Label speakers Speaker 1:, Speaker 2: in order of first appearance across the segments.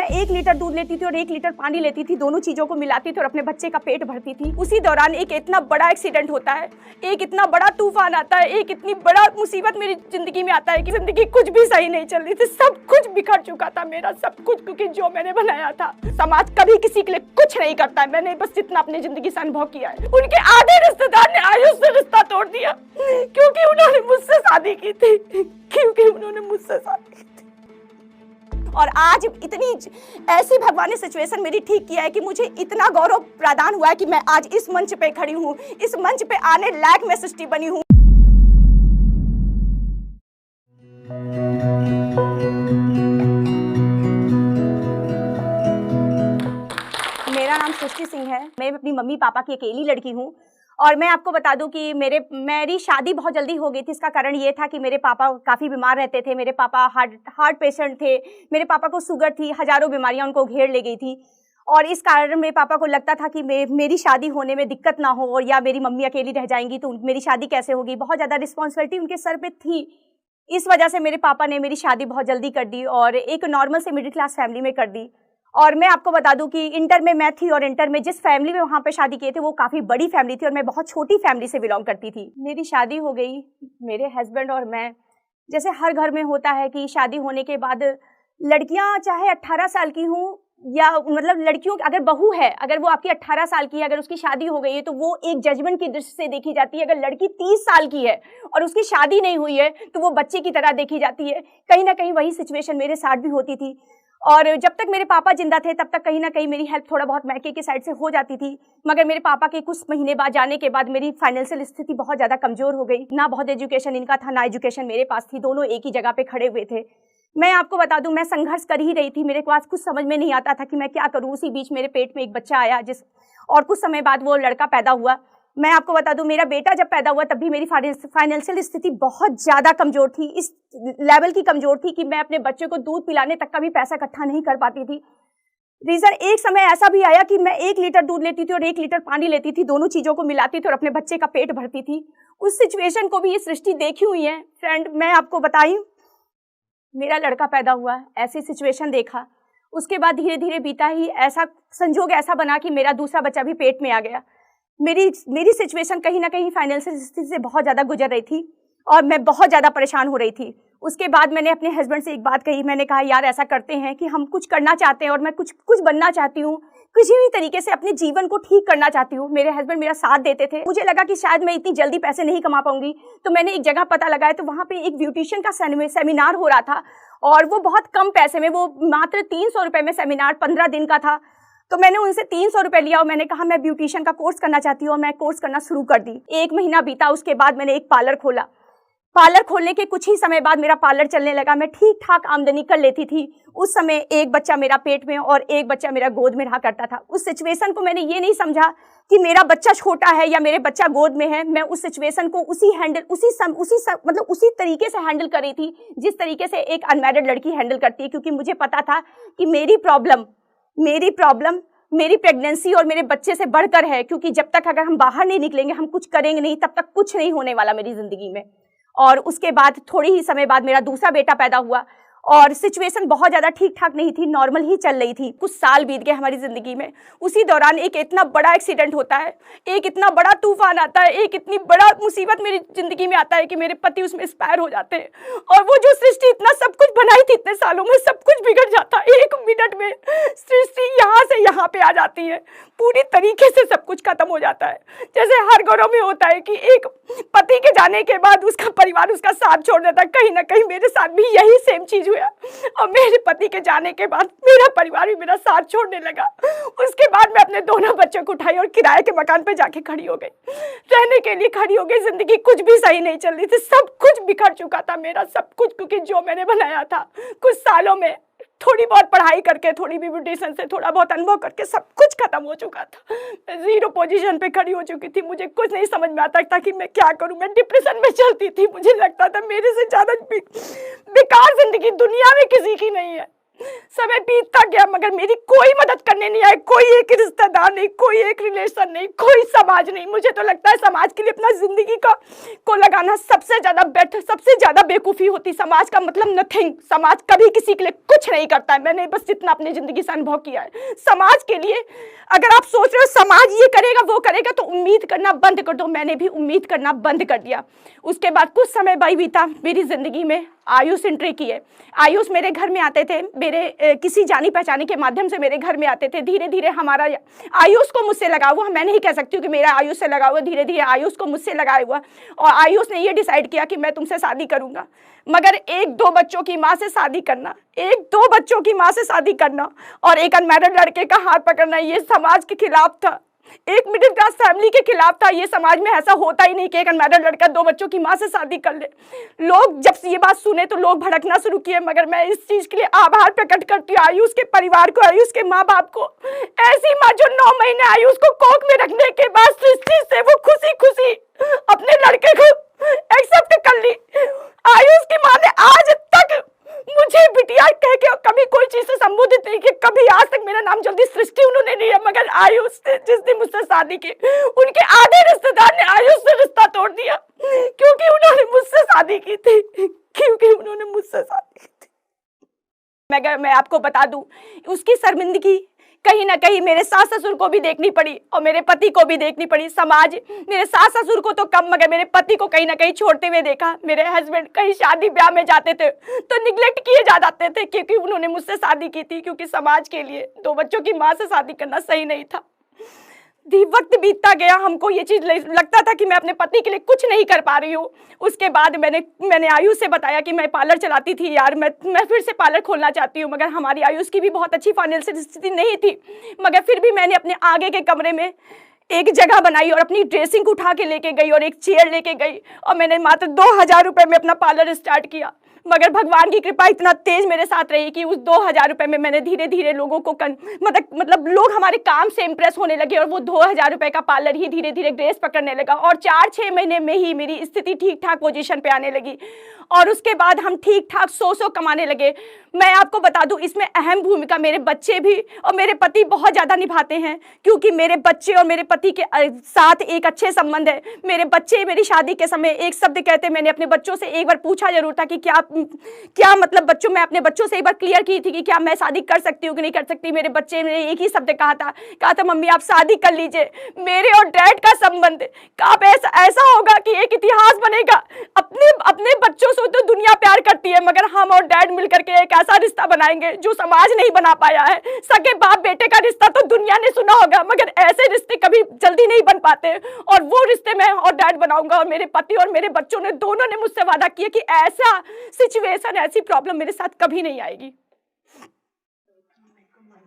Speaker 1: मैं 1 लीटर दूध लेती थी और 1 लीटर पानी लेती थी, दोनों चीज़ों को मिलाती थी और अपने बच्चे का पेट भरती थी। उसी दौरान एक इतना बड़ा एक्सीडेंट होता है, एक इतना बड़ा तूफान आता है, एक इतनी बड़ा मुसीबत मेरी ज़िंदगी में आता है कि ज़िंदगी कुछ भी सही नहीं चल रही थी, सब कुछ बिखर चुका था मेरा, सब कुछ, क्योंकि जो मैंने बनाया था। समाज कभी किसी के लिए कुछ नहीं करता है, मैंने बस जितना अपनी ज़िंदगी से अनुभव किया है। उनके आधे रिश्तेदार ने आयुष से रिश्ता तोड़ दिया क्योंकि उन्होंने मुझसे शादी की थी, और आज इतनी ऐसी भगवान ने सिचुएशन मेरी ठीक किया है कि मुझे इतना गौरव प्रदान हुआ है कि मैं आज इस मंच पे खड़ी हूँ, इस मंच पे आने लायक मैं सृष्टि बनी हूँ। मेरा नाम सृष्टि सिंह है, मैं अपनी मम्मी पापा की अकेली लड़की हूँ। और मैं आपको बता दूं कि मेरी शादी बहुत जल्दी हो गई थी। इसका कारण ये था कि मेरे पापा काफ़ी बीमार रहते थे, मेरे पापा हार्ट पेशेंट थे, मेरे पापा को शुगर थी, हज़ारों बीमारियां उनको घेर ले गई थी। और इस कारण मेरे पापा को लगता था कि मेरी शादी होने में दिक्कत ना हो, और या मेरी मम्मी अकेली रह जाएंगी तो मेरी शादी कैसे होगी, बहुत ज़्यादा रिस्पॉन्सिबिलिटी उनके सर पर थी। इस वजह से मेरे पापा ने मेरी शादी बहुत जल्दी कर दी और एक नॉर्मल से मिडिल क्लास फैमिली में कर दी। और मैं आपको बता दूं कि इंटर में मैं थी और इंटर में जिस फैमिली में वहाँ पे शादी किए थे वो काफ़ी बड़ी फैमिली थी और मैं बहुत छोटी फैमिली से बिलोंग करती थी। मेरी शादी हो गई, मेरे हस्बैंड और मैं, जैसे हर घर में होता है कि शादी होने के बाद लड़कियाँ चाहे 18 साल की हों या मतलब लड़कियों अगर बहू है, अगर वो आपकी 18 साल की है, अगर उसकी शादी हो गई है तो वो एक जजमेंट की दृष्टि से देखी जाती है। अगर लड़की 30 साल की है और उसकी शादी नहीं हुई है तो वो बच्चे की तरह देखी जाती है। कहीं ना कहीं वही सिचुएशन मेरे साथ भी होती थी। और जब तक मेरे पापा जिंदा थे तब तक कहीं ना कहीं मेरी हेल्प थोड़ा बहुत मैके की साइड से हो जाती थी, मगर मेरे पापा के कुछ महीने बाद जाने के बाद मेरी फाइनेंशियल स्थिति बहुत ज़्यादा कमज़ोर हो गई। ना बहुत एजुकेशन इनका था, ना एजुकेशन मेरे पास थी, दोनों एक ही जगह पे खड़े हुए थे। मैं आपको बता दूं, मैं संघर्ष कर ही रही थी, मेरे पास कुछ समझ में नहीं आता था कि मैं क्या करूं। उसी बीच मेरे पेट में एक बच्चा आया और कुछ समय बाद वो लड़का पैदा हुआ। मैं आपको बता दूं, मेरा बेटा जब पैदा हुआ तब भी मेरी फाइनेंशियल स्थिति बहुत ज़्यादा कमज़ोर थी, इस लेवल की कमज़ोर थी कि मैं अपने बच्चे को दूध पिलाने तक का भी पैसा इकट्ठा नहीं कर पाती थी। रीज़न एक समय ऐसा भी आया कि मैं 1 लीटर दूध लेती थी और 1 लीटर पानी लेती थी, दोनों चीज़ों को मिलाती थी और अपने बच्चे का पेट भरती थी। उस सिचुएशन को भी ये सृष्टि देखी हुई है फ्रेंड। मैं आपको बताई, मेरा लड़का पैदा हुआ, ऐसी सिचुएशन देखा, उसके बाद धीरे धीरे बीता ही ऐसा संजोग ऐसा बना कि मेरा दूसरा बच्चा भी पेट में आ गया। मेरी सिचुएशन कहीं ना कहीं फाइनेंशियल स्थिति से बहुत ज़्यादा गुजर रही थी और मैं बहुत ज़्यादा परेशान हो रही थी। उसके बाद मैंने अपने हस्बैंड से एक बात कही, मैंने कहा यार ऐसा करते हैं कि हम कुछ करना चाहते हैं और मैं कुछ बनना चाहती हूँ, किसी भी तरीके से अपने जीवन को ठीक करना चाहती हूँ। मेरे हस्बैंड मेरा साथ देते थे। मुझे लगा कि शायद मैं इतनी जल्दी पैसे नहीं कमा पाऊंगी, तो मैंने एक जगह पता लगाया, तो वहाँ पे एक ब्यूटिशियन का सेमिनार हो रहा था और वो बहुत कम पैसे में, वो मात्र 300 रुपये में सेमिनार 15 दिन का था। तो मैंने उनसे 300 रुपये लिया और मैंने कहा मैं ब्यूटिशियन का कोर्स करना चाहती हूँ और मैं कोर्स करना शुरू कर दी। 1 महीना बीता, उसके बाद मैंने एक पार्लर खोला। पार्लर खोलने के कुछ ही समय बाद मेरा पार्लर चलने लगा, मैं ठीक ठाक आमदनी कर लेती थी। उस समय एक बच्चा मेरा पेट में और एक बच्चा मेरा गोद में रहा करता था। उस सिचुएशन को मैंने ये नहीं समझा कि मेरा बच्चा छोटा है या मेरे बच्चा गोद में है। मैं उस सिचुएशन को उसी तरीके से हैंडल कर रही थी जिस तरीके से एक अनमैरिड लड़की हैंडल करती है, क्योंकि मुझे पता था कि मेरी प्रॉब्लम मेरी प्रेगनेंसी और मेरे बच्चे से बढ़कर है, क्योंकि जब तक अगर हम बाहर नहीं निकलेंगे, हम कुछ करेंगे नहीं, तब तक कुछ नहीं होने वाला मेरी ज़िंदगी में। और उसके बाद थोड़ी ही समय बाद मेरा दूसरा बेटा पैदा हुआ और सिचुएशन बहुत ज़्यादा ठीक ठाक नहीं थी, नॉर्मल ही चल रही थी। कुछ साल बीत गए हमारी ज़िंदगी में। उसी दौरान एक इतना बड़ा एक्सीडेंट होता है, एक इतना बड़ा तूफान आता है, एक इतनी बड़ा मुसीबत मेरी ज़िंदगी में आता है कि मेरे पति उसमें एक्सपायर हो जाते हैं और वो जो सृष्टि इतना सब कुछ बनाई थी इतने सालों में, सब कुछ बिगड़ जाता है। 1 मिनट में सृष्टि यहाँ से यहाँ पे आ जाती है, पूरी तरीके से सब कुछ खत्म हो जाता है। जैसे हर घरों में होता है कि एक पति के जाने के बाद उसका परिवार उसका साथ छोड़ देता है, कहीं ना कहीं मेरे साथ भी यही सेम चीज़ हुआ और मेरे पति के जाने के बाद मेरा परिवार भी मेरा साथ छोड़ने लगा। उसके बाद मैं अपने दोनों बच्चों को उठाई और किराए के मकान पे जाके खड़ी हो गई, रहने के लिए खड़ी हो गई। जिंदगी कुछ भी सही नहीं चल रही थी, सब कुछ बिखर चुका था मेरा, सब कुछ, क्योंकि जो मैंने बनाया था कुछ सालों में, थोड़ी बहुत पढ़ाई करके, थोड़ी भी ब्यूटिशियन से थोड़ा बहुत अनुभव करके सब कुछ खत्म हो चुका था। मैं 0 पोजीशन पे खड़ी हो चुकी थी, मुझे कुछ नहीं समझ में आता था कि मैं क्या करूं। मैं डिप्रेशन में चलती थी, मुझे लगता था मेरे से ज़्यादा बेकार जिंदगी दुनिया में किसी की नहीं है।
Speaker 2: समय बीतता गया मगर मेरी कोई मदद करने नहीं आए, कोई एक रिश्तेदार नहीं, कोई एक रिलेशन नहीं, कोई समाज नहीं। मुझे तो लगता है समाज के लिए अपना जिंदगी को लगाना सबसे ज्यादा बेटर, सबसे ज्यादा बेवकूफ़ी होती। समाज का मतलब नथिंग, समाज कभी किसी के लिए कुछ नहीं करता है। मैंने बस जितना अपनी जिंदगी से अनुभव किया है समाज के लिए, अगर आप सोच रहे हो समाज ये करेगा वो करेगा तो उम्मीद करना बंद कर दो। मैंने भी उम्मीद करना बंद कर दिया। उसके बाद कुछ समय बीता मेरी जिंदगी में, आयुष एंट्री किए। आयुष मेरे घर में आते थे, मेरे किसी जानी पहचानी के माध्यम से मेरे घर में आते थे। धीरे धीरे हमारा आयुष को मुझसे लगा हुआ, मैं नहीं कह सकती हूँ कि मेरा आयुष से लगा हुआ, धीरे धीरे आयुष को मुझसे लगाया हुआ। और आयुष ने ये डिसाइड किया कि मैं तुमसे शादी करूंगा। मगर एक दो बच्चों की माँ से शादी करना, एक दो बच्चों की माँ से शादी करना और एक अनमैरिड लड़के का हाथ पकड़ना, ये समाज के खिलाफ था, एक मिडिल क्लास फैमिली के खिलाफ था। ये समाज में ऐसा होता ही नहीं कि एक अनमैरिड लड़का दो बच्चों की माँ से शादी कर ले। लोग जब ये बात सुने तो लोग भड़कना शुरू किए, मगर मैं इस चीज के लिए आभार प्रकट करती हूँ आयुष के परिवार को, आयुष के माँ बाप को। ऐसी माँ जो 9 महीने आयुष को कोख में रखने के बाद सृष्टि से वो खुशी खुशी अपने लड़के को एक्सेप्ट कर ली। आयुष की माँ ने आज तक मुझे बिटिया कह के कभी कोई चीज से संबोधित नहीं किया, कभी आज तक मेरा नाम जल्दी सृष्टि उन्होंने नहीं है। मगर आयुष ने जिस दिन मुझसे शादी की, उनके आधे रिश्तेदार ने आयुष से रिश्ता तोड़ दिया, क्योंकि उन्होंने मुझसे शादी की थी, क्योंकि उन्होंने मुझसे शादी की थी। मगर मैं आपको बता दूं, उसकी शर्मिंदगी कहीं ना कहीं मेरे सास ससुर को भी देखनी पड़ी और मेरे पति को भी देखनी पड़ी। समाज मेरे सास ससुर को तो कम, मगर मेरे पति को कहीं ना कहीं छोड़ते हुए देखा। मेरे हस्बैंड कहीं शादी ब्याह में जाते थे तो निगलेक्ट किए जा जाते थे, क्योंकि उन्होंने मुझसे शादी की थी, क्योंकि समाज के लिए 2 बच्चों की माँ से शादी करना सही नहीं था। वक्त बीतता गया, हमको ये चीज लगता था कि मैं अपने पति के लिए कुछ नहीं कर पा रही हूँ। उसके बाद मैंने आयुष से बताया कि मैं पार्लर चलाती थी यार, मैं फिर से पार्लर खोलना चाहती हूँ। मगर हमारी आयुष की भी बहुत अच्छी फाइनेंशियल स्थिति नहीं थी, मगर फिर भी मैंने अपने आगे के कमरे में एक जगह बनाई और अपनी ड्रेसिंग उठा के लेके गई और एक चेयर लेके गई और मैंने मात्र 2000 रुपये में अपना पार्लर स्टार्ट किया। मगर भगवान की कृपा इतना तेज मेरे साथ रही कि उस 2000 रुपये में मैंने धीरे धीरे लोगों को मतलब लोग हमारे काम से इम्प्रेस होने लगे और वो 2000 रुपये का पार्लर ही धीरे धीरे ग्रेस पकड़ने लगा और 4-6 महीने में ही मेरी स्थिति ठीक ठाक पोजीशन पे आने लगी और उसके बाद हम ठीक ठाक 100 कमाने लगे। मैं आपको बता दूं, इसमें अहम भूमिका मेरे बच्चे भी और मेरे पति बहुत ज़्यादा निभाते हैं, क्योंकि मेरे बच्चे और मेरे पति के साथ एक अच्छे संबंध है। मेरे बच्चे मेरी शादी के समय एक शब्द कहते, मैंने अपने बच्चों से एक बार पूछा जरूर था कि क्या मतलब बच्चों, मैं अपने बच्चों से एक बार क्लियर की थी कि क्या मैं शादी कर सकती हूँ कि नहीं कर सकती। मेरे बच्चे ने एक ही शब्द कहा था मम्मी आप शादी कर लीजिए। मेरे और डैड का संबंध कब ऐसा होगा कि एक इतिहास बनेगा। अपने बच्चों से तो दुनिया प्यार करती है, मगर हम और डैड मिलकर के एक ऐसा रिश्ता बनाएंगे जो समाज नहीं बना पाया है। सगे बाप बेटे का रिश्ता तो दुनिया ने सुना होगा, मगर ऐसे रिश्ते कभी जल्दी नहीं बन पाते और वो रिश्ते मैं और डैड बनाऊंगा। और मेरे पति और मेरे बच्चों ने दोनों ने मुझसे वादा किया कि ऐसा सिचुएशन, ऐसी प्रॉब्लम मेरे साथ कभी नहीं आएगी।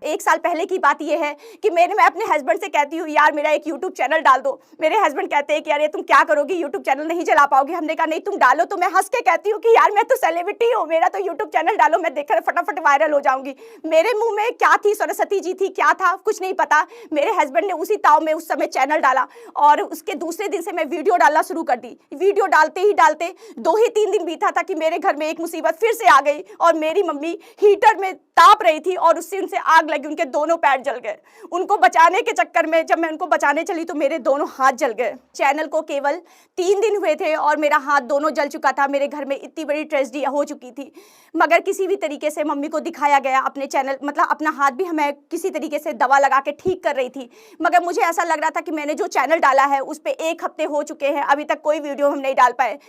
Speaker 1: 1 साल पहले की बात यह है कि मैं अपने हस्बैंड से कहती हूँ यार मेरा एक यूट्यूब चैनल डाल दो। मेरे हस्बैंड कहते हैं कि यार ये तुम क्या करोगी, यूट्यूब चैनल नहीं चला पाओगे। हमने कहा नहीं तुम डालो। तो मैं हंस के कहती हूँ कि यार मैं तो सेलिब्रिटी हूँ, मेरा तो यूट्यूब चैनल डालो, मैं देखकर फटाफट वायरल हो जाऊंगी। मेरे मुंह में क्या थी, सरस्वती जी थी, क्या था कुछ नहीं पता। मेरे हस्बैंड ने उसी ताव में उस समय चैनल डाला और उसके दूसरे दिन से मैं वीडियो डालना शुरू कर दी। वीडियो डालते ही डालते 2 ही 3 दिन बीता था कि मेरे घर में एक मुसीबत फिर से आ गई और मेरी मम्मी हीटर में ताप रही थी और उससे उनसे आग लगी, उनके दोनों पैर जल गए। उनको बचाने के चक्कर में जब मैं उनको बचाने चली तो मेरे दोनों हाथ जल गए। चैनल को केवल 3 दिन हुए थे और मेरा हाथ दोनों जल चुका था। मेरे घर में इतनी बड़ी ट्रेजेडी हो चुकी थी, मगर किसी भी तरीके से मम्मी को दिखाया गया अपने चैनल, मतलब अपना हाथ भी हमें किसी तरीके से दवा लगा के ठीक कर रही थी। मगर मुझे ऐसा लग रहा था कि मैंने जो चैनल डाला है उस पर 1 हफ्ते हो चुके हैं, अभी तक कोई वीडियो हम नहीं डाल पाए।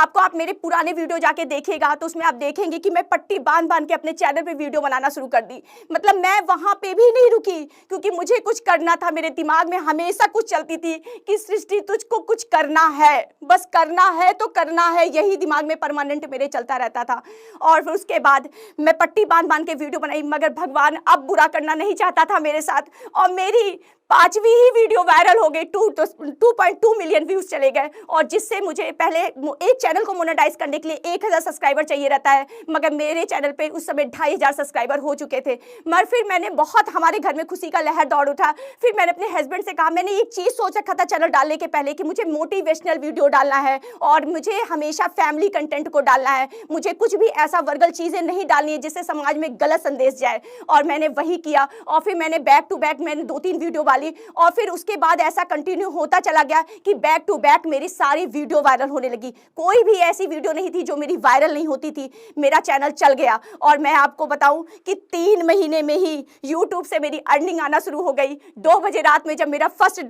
Speaker 1: आप मेरे पुराने वीडियो जाके देखिएगा तो उसमें आप देखेंगे कि मैं पट्टी बांध के अपने चैनल पे वीडियो बनाना शुरू कर दी। मतलब मैं वहां पे भी नहीं रुकी, क्योंकि मुझे कुछ करना था। मेरे दिमाग में हमेशा कुछ चलती थी कि सृष्टि तुझको कुछ करना है, बस करना है तो करना है, यही दिमाग में परमानेंट मेरे चलता रहता था। और फिर उसके बाद मैं पट्टी बांध के वीडियो बनाई, मगर भगवान अब बुरा करना नहीं चाहता था मेरे साथ। और मेरी 5वीं ही वीडियो वायरल हो गई, 2.2 मिलियन व्यूज चले गए। और जिससे मुझे पहले एक चैनल को मोनेटाइज करने के लिए 1000 सब्सक्राइबर चाहिए रहता है, मगर मेरे चैनल पे उस समय 2500 सब्सक्राइबर हो चुके थे। मगर फिर मैंने बहुत, हमारे घर में खुशी का लहर दौड़ उठा। फिर मैंने अपने हस्बैंड से कहा, मैंने एक चीज़ सोच रखा था चैनल डालने के पहले कि मुझे मोटिवेशनल वीडियो डालना है और मुझे हमेशा फैमिली कंटेंट को डालना है, मुझे कुछ भी ऐसा वर्गल चीज़ें नहीं डालनी है जिससे समाज में गलत संदेश जाए। और मैंने वही किया और फिर मैंने बैक टू बैक मैंने 2-3 वीडियो डाली और फिर उसके बाद ऐसा कंटिन्यू होता चला गया कि बैक टू बैक मेरी सारी वीडियो वायरल होने लगी। कोई भी ऐसी वीडियो नहीं थी जो मेरी वायरल नहीं होती थी। मेरा चैनल चल गया और मैं आपको बताऊं कि 3 महीने में ही यूट्यूब से मेरी अर्निंग आना शुरू हो गई। 2 बजे रात में जब मेरा फर्स्ट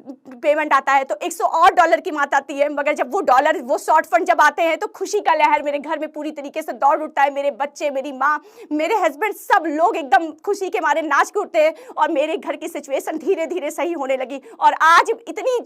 Speaker 1: पेमेंट आता है तो $108 की मात आती है, मगर जब वो शॉर्ट फंड जब आते हैं तो खुशी का लहर मेरे घर में पूरी तरीके से दौड़ उठता है। मेरे बच्चे, मेरी माँ, मेरे हस्बैंड, सब लोग एकदम खुशी के मारे नाच के उठते हैं और मेरे घर की सिचुएशन धीरे धीरे सही होने लगी। और आज इतनी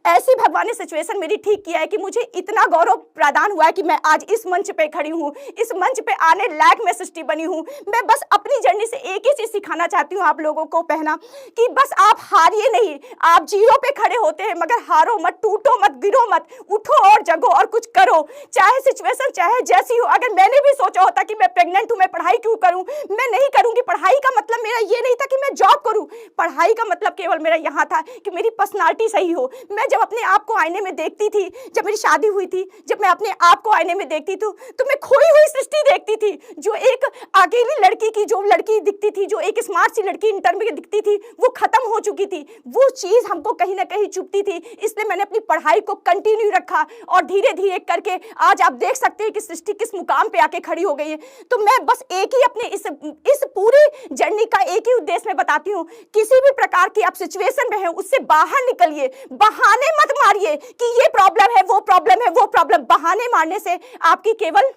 Speaker 1: ऐसी भगवान ने सिचुएशन मेरी ठीक किया है कि मुझे इतना गौरव प्रदान हुआ है कि मैं आज इस मंच पे खड़ी हूँ, इस मंच पे आने लायक मैं सृष्टि बनी हूँ। मैं बस अपनी जर्नी से एक ही चीज सिखाना चाहती हूँ आप लोगों को, पहना कि बस आप हारिए नहीं। आप जीरो पे खड़े होते हैं मगर हारो मत, टूटो मत, गिरो मत, उठो और जगो और कुछ करो, चाहे सिचुएशन चाहे जैसी हो। अगर मैंने भी सोचा होता कि मैं प्रेग्नेंट हूँ, मैं पढ़ाई क्यों करूँ, मैं नहीं करूंगी। पढ़ाई का मतलब मेरा ये नहीं था कि मैं जॉब करूं, पढ़ाई का मतलब केवल मेरा यहाँ था कि मेरी पर्सनालिटी सही हो। मैं जब अपने आप को आईने में देखती थी, जब मेरी शादी हुई थी, जब मैं अपने आप को आईने में देखती थी तो मैं खोई हुई सृष्टि देखती थी। जो एक अकेली लड़की की जो लड़की दिखती थी, जो एक स्मार्ट सी लड़की इंटर में दिखती थी, वो खत्म हो चुकी थी। वो चीज हमको कहीं ना कहीं चुभती थी, इसलिए मैंने अपनी पढ़ाई को कंटिन्यू रखा और धीरे धीरे करके आज आप देख सकते हैं कि सृष्टि किस मुकाम पे आके खड़ी हो गई है। तो मैं बस एक ही अपने इस पूरी जर्नी का एक ही उद्देश्य में बताती हूँ, किसी भी प्रकार की आप सिचुएशन में हैं उससे बाहर निकलिए। बहाने मत मारिए कि ये प्रॉब्लम है, वो प्रॉब्लम है, वो प्रॉब्लम। बहाने मारने से आपकी केवल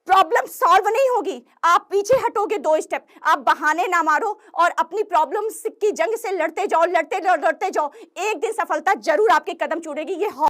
Speaker 1: प्रॉब्लम सॉल्व नहीं होगी, आप पीछे हटोगे 2 स्टेप। आप बहाने ना मारो और अपनी प्रॉब्लम्स की जंग से लड़ते जाओ, लड़ते जाओ। एक दिन सफलता जरूर आपके कदम चूमेगी। ये